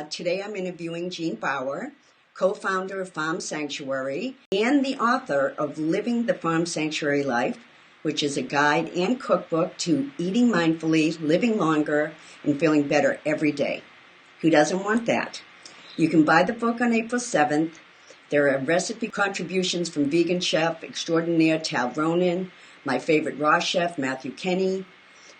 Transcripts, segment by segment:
Today I'm interviewing Jean Bauer, co-founder of Farm Sanctuary and the author of Living the Farm Sanctuary Life, which is a guide and cookbook to eating mindfully, living longer, and feeling better every day. Who doesn't want that? You can buy the book on April 7th. There are recipe contributions from vegan chef extraordinaire Tal Ronan, my favorite raw chef Matthew Kenny,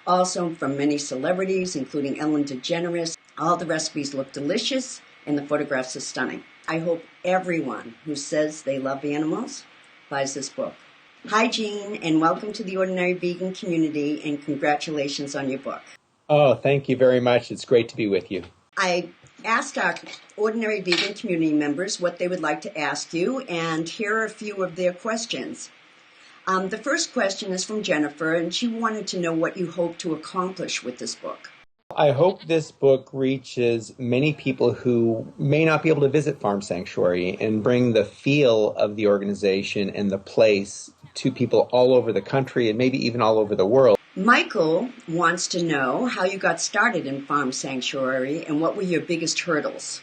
also from many celebrities, including Ellen DeGeneres. All the recipes look delicious, and the photographs are stunning. I hope everyone who says they love animals buys this book. Hi, Jean, and welcome to the Ordinary Vegan community, and congratulations on your book. Oh, thank you very much. It's great to be with you. I asked our Ordinary Vegan community members what they would like to ask you, and here are a few of their questions. The first question is from Jennifer, and she wanted to know what you hope to accomplish with this book. I hope this book reaches many people who may not be able to visit Farm Sanctuary and bring the feel of the organization and the place to people all over the country and maybe even all over the world. Michael wants to know how you got started in Farm Sanctuary and what were your biggest hurdles.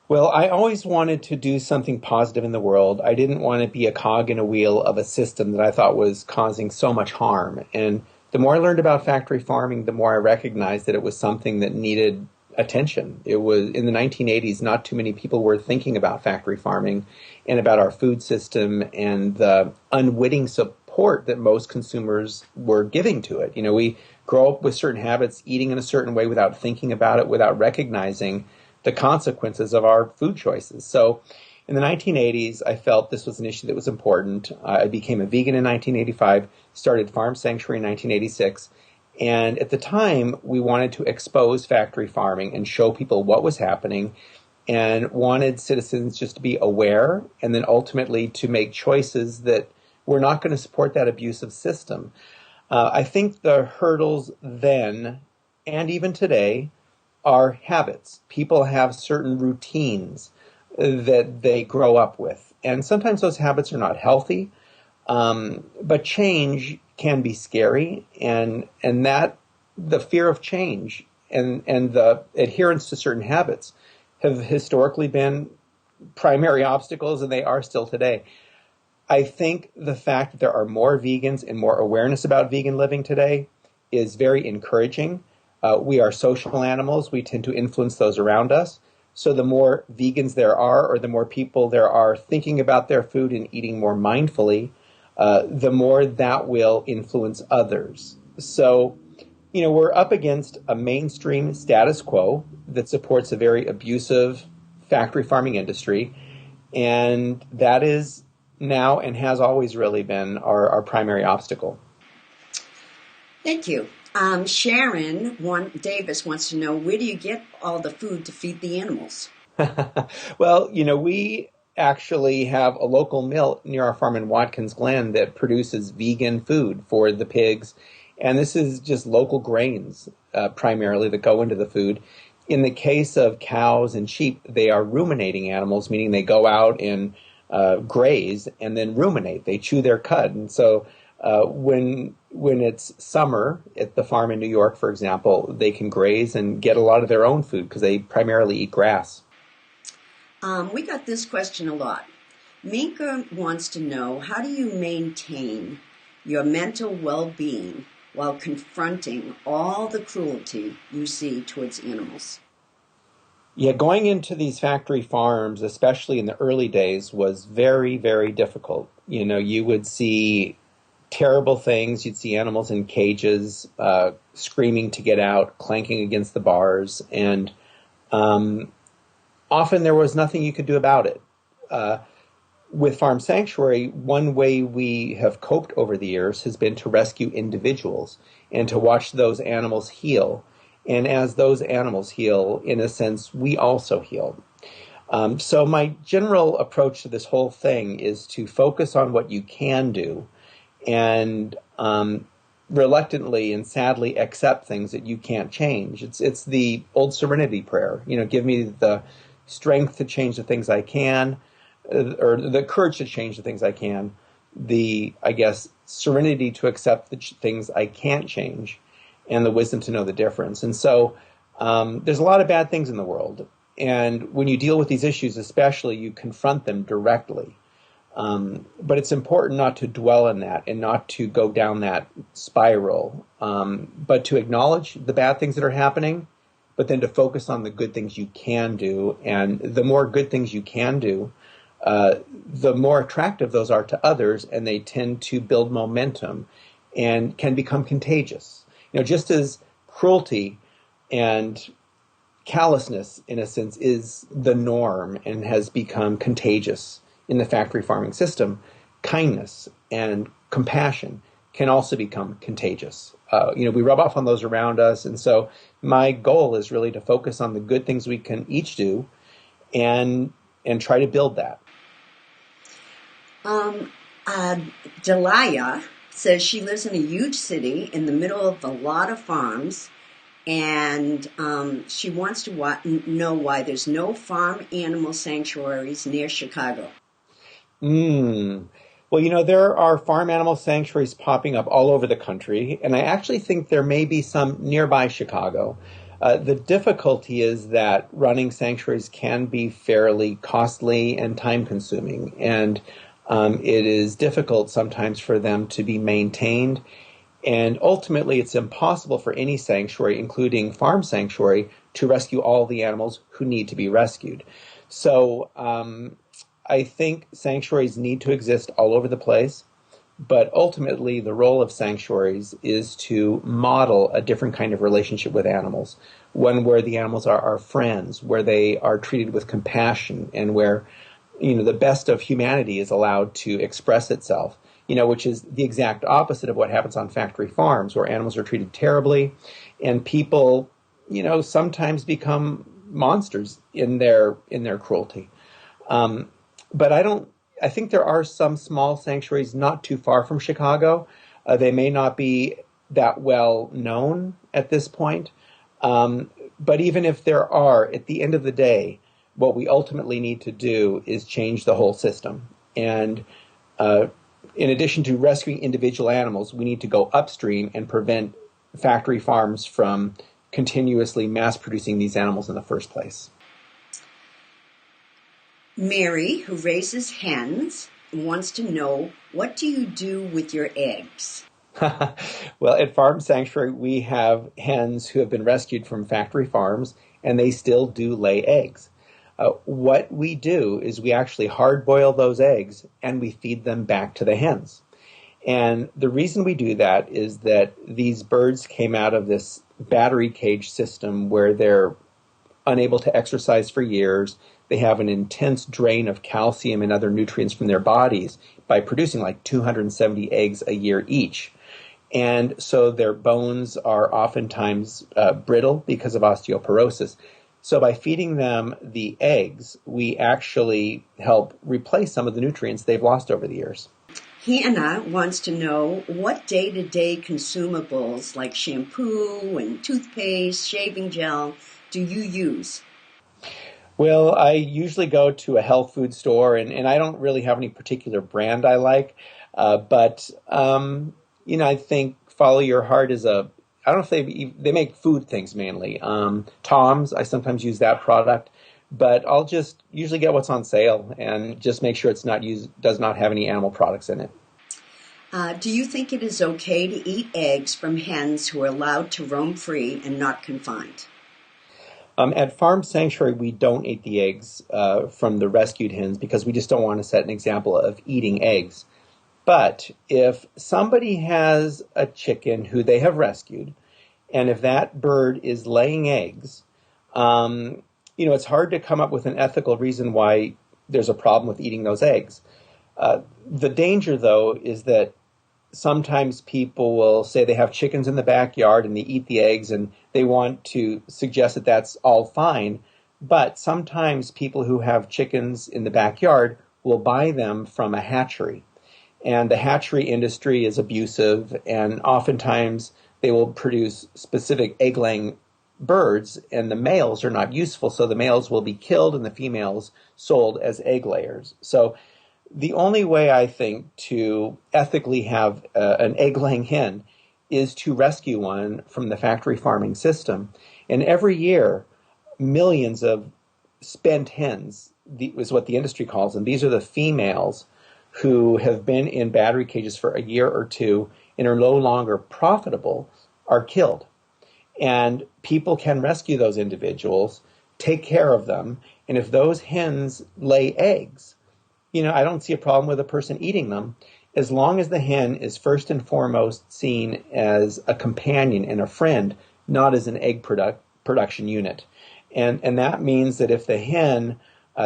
Well, I always wanted to do something positive in the world. I didn't want to be a cog in a wheel of a system that I thought was causing so much harm. And the more I learned about factory farming, the more I recognized that it was something that needed attention. It was in the 1980s, not too many people were thinking about factory farming and about our food system and the unwitting support that most consumers were giving to it. You know, we grow up with certain habits, eating in a certain way without thinking about it, without recognizing the consequences of our food choices. So in the 1980s, I felt this was an issue that was important. I became a vegan in 1985, started Farm Sanctuary in 1986. And at the time, we wanted to expose factory farming and show people what was happening and wanted citizens just to be aware and then ultimately to make choices that were not going to support that abusive system. I think the hurdles then and even today are habits. People have certain routines that they grow up with. And sometimes those habits are not healthy, but change can be scary, and that the fear of change and the adherence to certain habits have historically been primary obstacles, and they are still today. I think the fact that there are more vegans and more awareness about vegan living today is very encouraging. We are social animals. We tend to influence those around us. So the more vegans there are, or the more people there are thinking about their food and eating more mindfully, the more that will influence others. So, you know, we're up against a mainstream status quo that supports a very abusive factory farming industry. And that is now and has always really been our primary obstacle. Thank you. Sharon Davis wants to know, where do you get all the food to feed the animals? Well, you know, we actually have a local mill near our farm in Watkins Glen that produces vegan food for the pigs. And this is just local grains primarily that go into the food. In the case of cows and sheep, they are ruminating animals, meaning they go out and graze and then ruminate. They chew their cud. And so when it's summer at the farm in New York, for example, they can graze and get a lot of their own food because they primarily eat grass. We got this question a lot. Minka wants to know, how do you maintain your mental well-being while confronting all the cruelty you see towards animals? Yeah, going into these factory farms, especially in the early days, was very, very difficult. You know, you would see terrible things. You'd see animals in cages, screaming to get out, clanking against the bars, and often there was nothing you could do about it. With Farm Sanctuary, one way we have coped over the years has been to rescue individuals and to watch those animals heal. And as those animals heal, in a sense, we also heal. So my general approach to this whole thing is to focus on what you can do and reluctantly and sadly accept things that you can't change. It's the old serenity prayer. You know, give me the strength to change the things I can, or the courage to change the things I can, the, I guess, serenity to accept the things I can't change, and the wisdom to know the difference. And so There's a lot of bad things in the world. And when you deal with these issues, especially, you confront them directly. But it's important not to dwell in that and not to go down that spiral, but to acknowledge the bad things that are happening, but then to focus on the good things you can do. And the more good things you can do, the more attractive those are to others, and they tend to build momentum and can become contagious. Just as cruelty and callousness, in a sense, is the norm and has become contagious in the factory farming system, kindness and compassion can also become contagious. We rub off on those around us, and so my goal is really to focus on the good things we can each do, and try to build that. Delia says she lives in a huge city in the middle of a lot of farms, and she wants to know why there's no farm animal sanctuaries near Chicago. Well, there are farm animal sanctuaries popping up all over the country, and I actually think there may be some nearby Chicago. The difficulty is that running sanctuaries can be fairly costly and time-consuming, and it is difficult sometimes for them to be maintained. And ultimately, it's impossible for any sanctuary, including farm sanctuary, to rescue all the animals who need to be rescued. So I think sanctuaries need to exist all over the place, but ultimately the role of sanctuaries is to model a different kind of relationship with animals, one where the animals are our friends, where they are treated with compassion, and where the best of humanity is allowed to express itself, which is the exact opposite of what happens on factory farms, where animals are treated terribly and people, sometimes become monsters in their cruelty. But I think there are some small sanctuaries not too far from Chicago. They may not be that well known at this point. But even if there are, at the end of the day, what we ultimately need to do is change the whole system. And in addition to rescuing individual animals, we need to go upstream and prevent factory farms from continuously mass producing these animals in the first place. Mary, who raises hens, wants to know, what do you do with your eggs? Well, at Farm Sanctuary, we have hens who have been rescued from factory farms, and they still do lay eggs. What we do is we actually hard boil those eggs, and we feed them back to the hens. And the reason we do that is that these birds came out of this battery cage system where they're unable to exercise for years. They have an intense drain of calcium and other nutrients from their bodies by producing like 270 eggs a year each. And so their bones are oftentimes brittle because of osteoporosis. So by feeding them the eggs, we actually help replace some of the nutrients they've lost over the years. Hannah wants to know, what day-to-day consumables like shampoo and toothpaste, shaving gel do you use? Well, I usually go to a health food store, and I don't really have any particular brand I like. But I think Follow Your Heart is I don't know if they make food things mainly. Tom's, I sometimes use that product, but I'll just usually get what's on sale and just make sure does not have any animal products in it. Do you think it is okay to eat eggs from hens who are allowed to roam free and not confined? At Farm Sanctuary, we don't eat the eggs from the rescued hens because we just don't want to set an example of eating eggs. But if somebody has a chicken who they have rescued, and if that bird is laying eggs, it's hard to come up with an ethical reason why there's a problem with eating those eggs. The danger, though, is that sometimes people will say they have chickens in the backyard and they eat the eggs and they want to suggest that that's all fine. But sometimes people who have chickens in the backyard will buy them from a hatchery. And the hatchery industry is abusive, and oftentimes they will produce specific egg-laying birds, and the males are not useful, so the males will be killed and the females sold as egg layers. So the only way, I think, to ethically have an egg-laying hen is to rescue one from the factory farming system. And every year, millions of spent hens is what the industry calls them. These are the females who have been in battery cages for a year or two and are no longer profitable, are killed. And people can rescue those individuals, take care of them, and if those hens lay eggs, I don't see a problem with a person eating them, as long as the hen is first and foremost seen as a companion and a friend, not as an egg production unit. And that means that if the hen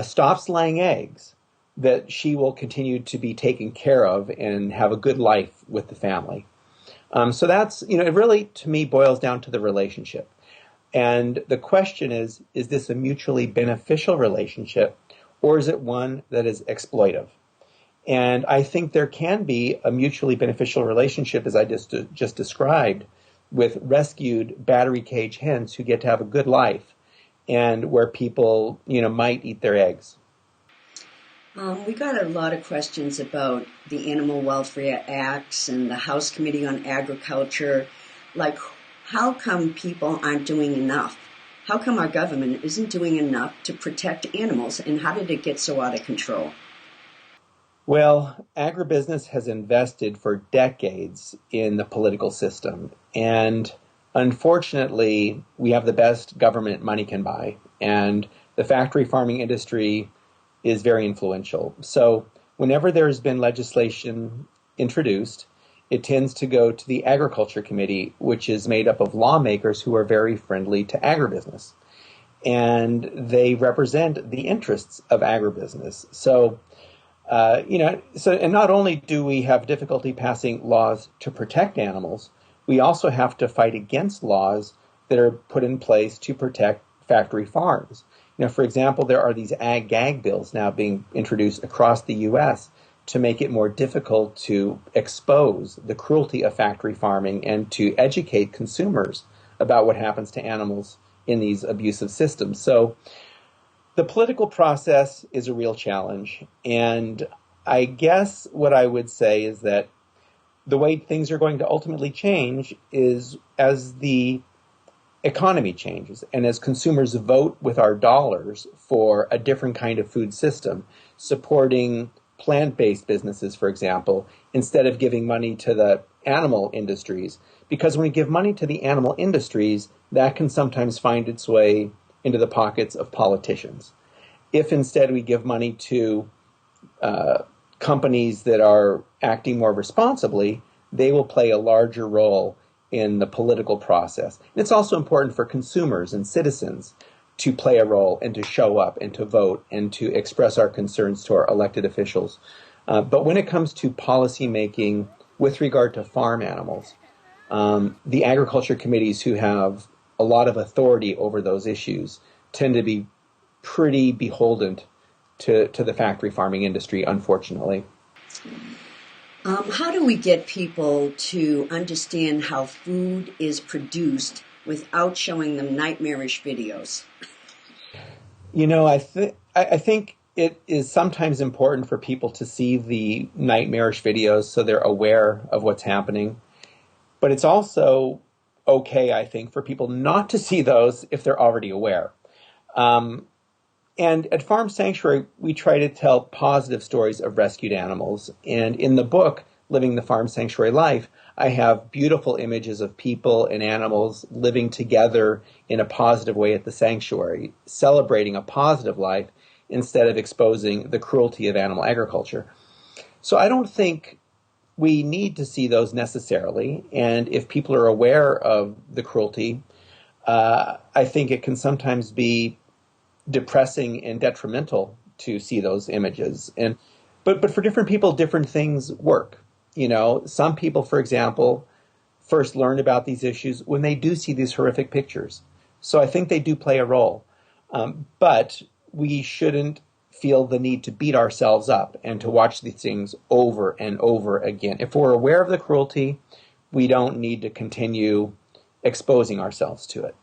stops laying eggs, that she will continue to be taken care of and have a good life with the family. So that's, it really, to me, boils down to the relationship. And the question is this a mutually beneficial relationship, or is it one that is exploitive? And I think there can be a mutually beneficial relationship, as I just described, with rescued battery cage hens who get to have a good life and where people, might eat their eggs. We got a lot of questions about the Animal Welfare Acts and the House Committee on Agriculture. Like, how come people aren't doing enough? How come our government isn't doing enough to protect animals, and how did it get so out of control? Well, agribusiness has invested for decades in the political system, and unfortunately, we have the best government money can buy, and the factory farming industry is very influential. So whenever there's been legislation introduced, it tends to go to the Agriculture Committee, which is made up of lawmakers who are very friendly to agribusiness. And they represent the interests of agribusiness. So, and not only do we have difficulty passing laws to protect animals, we also have to fight against laws that are put in place to protect factory farms. For example, there are these ag-gag bills now being introduced across the U.S. to make it more difficult to expose the cruelty of factory farming and to educate consumers about what happens to animals in these abusive systems. So the political process is a real challenge. And I guess what I would say is that the way things are going to ultimately change is as the economy changes and as consumers vote with our dollars for a different kind of food system, supporting plant-based businesses, for example, instead of giving money to the animal industries. Because when we give money to the animal industries, that can sometimes find its way into the pockets of politicians. If instead we give money to companies that are acting more responsibly, they will play a larger role in the political process. And it's also important for consumers and citizens to play a role and to show up and to vote and to express our concerns to our elected officials. But when it comes to policy making with regard to farm animals, the agriculture committees who have a lot of authority over those issues tend to be pretty beholden to the factory farming industry, unfortunately. How do we get people to understand how food is without showing them nightmarish videos? I think it is sometimes important for people to see the nightmarish videos so they're aware of what's happening. But it's also okay, I think, for people not to see those if they're already aware. And at Farm Sanctuary, we try to tell positive stories of rescued animals. And in the book, Living the Farm Sanctuary Life, I have beautiful images of people and animals living together in a positive way at the sanctuary, celebrating a positive life instead of exposing the cruelty of animal agriculture. So I don't think we need to see those necessarily. And if people are aware of the cruelty, I think it can sometimes be depressing and detrimental to see those images. But for different people, different things work. Some people, for example, first learn about these issues when they do see these horrific pictures. So I think they do play a role. But we shouldn't feel the need to beat ourselves up and to watch these things over and over again. If we're aware of the cruelty, we don't need to continue exposing ourselves to it.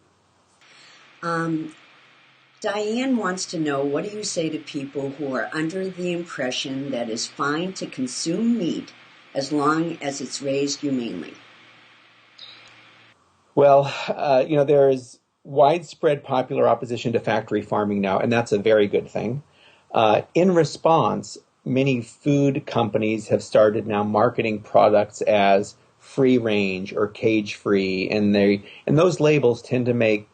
Diane wants to know, what do you say to people who are under the impression that it's fine to consume meat as long as it's raised humanely? Well, there is widespread popular opposition to factory farming now, and that's a very good thing. In response, many food companies have started now marketing products as free range or cage free, and those labels tend to make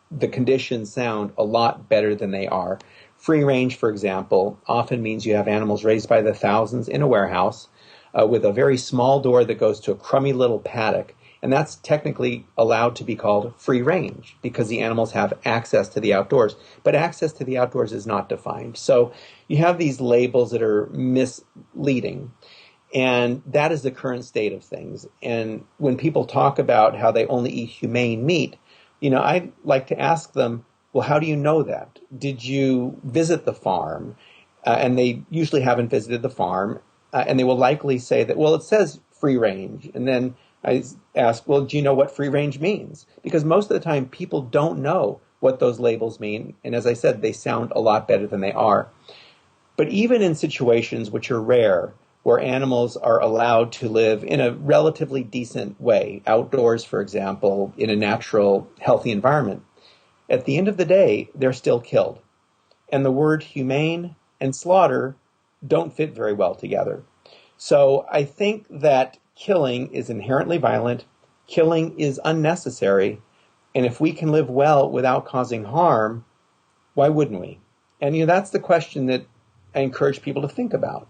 the conditions sound a lot better than they are. Free range, for example, often means you have animals raised by the thousands in a warehouse with a very small door that goes to a crummy little paddock. And that's technically allowed to be called free range because the animals have access to the outdoors. But access to the outdoors is not defined. So you have these labels that are misleading. And that is the current state of things. And when people talk about how they only eat humane meat, I like to ask them, well, how do you know that? Did you visit the farm? And they usually haven't visited the farm. And they will likely say that, well, it says free range. And then I ask, well, do you know what free range means? Because most of the time people don't know what those labels mean. And as I said, they sound a lot better than they are. But even in situations which are rare, where animals are allowed to live in a relatively decent way, outdoors, for example, in a natural, healthy environment, at the end of the day, they're still killed. And the word humane and slaughter don't fit very well together. So I think that killing is inherently violent, killing is unnecessary, and if we can live well without causing harm, why wouldn't we? And that's the question that I encourage people to think about.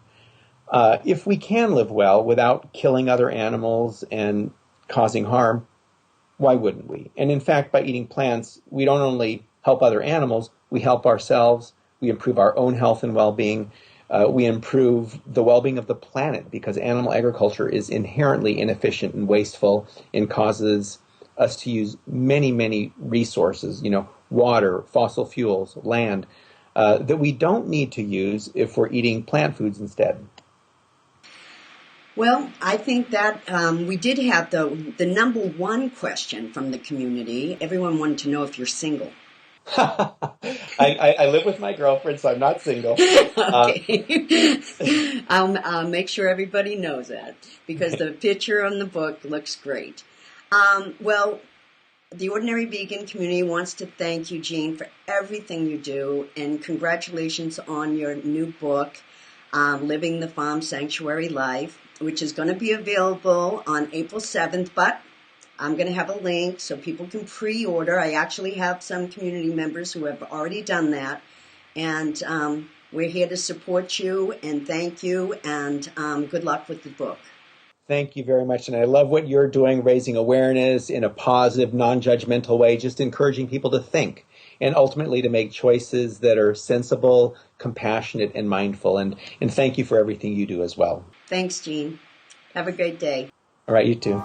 If we can live well without killing other animals and causing harm, why wouldn't we? And in fact, by eating plants, we don't only help other animals, we help ourselves, we improve our own health and well-being, we improve the well-being of the planet because animal agriculture is inherently inefficient and wasteful and causes us to use many, many resources, water, fossil fuels, land, that we don't need to use if we're eating plant foods instead. Well, I think that we did have the number one question from the community. Everyone wanted to know if you're single. I live with my girlfriend, so I'm not single. Okay. I'll make sure everybody knows that because the picture on the book looks great. Well, the Ordinary Vegan community wants to thank you, Jean, for everything you do, and congratulations on your new book, Living the Farm Sanctuary Life, which is going to be available on April 7th, but I'm going to have a link so people can pre-order. I actually have some community members who have already done that, and we're here to support you and thank you, and good luck with the book. Thank you very much, and I love what you're doing, raising awareness in a positive, non-judgmental way, just encouraging people to think and ultimately to make choices that are sensible, compassionate, and mindful. And thank you for everything you do as well. Thanks, Jean. Have a great day. All right, you too.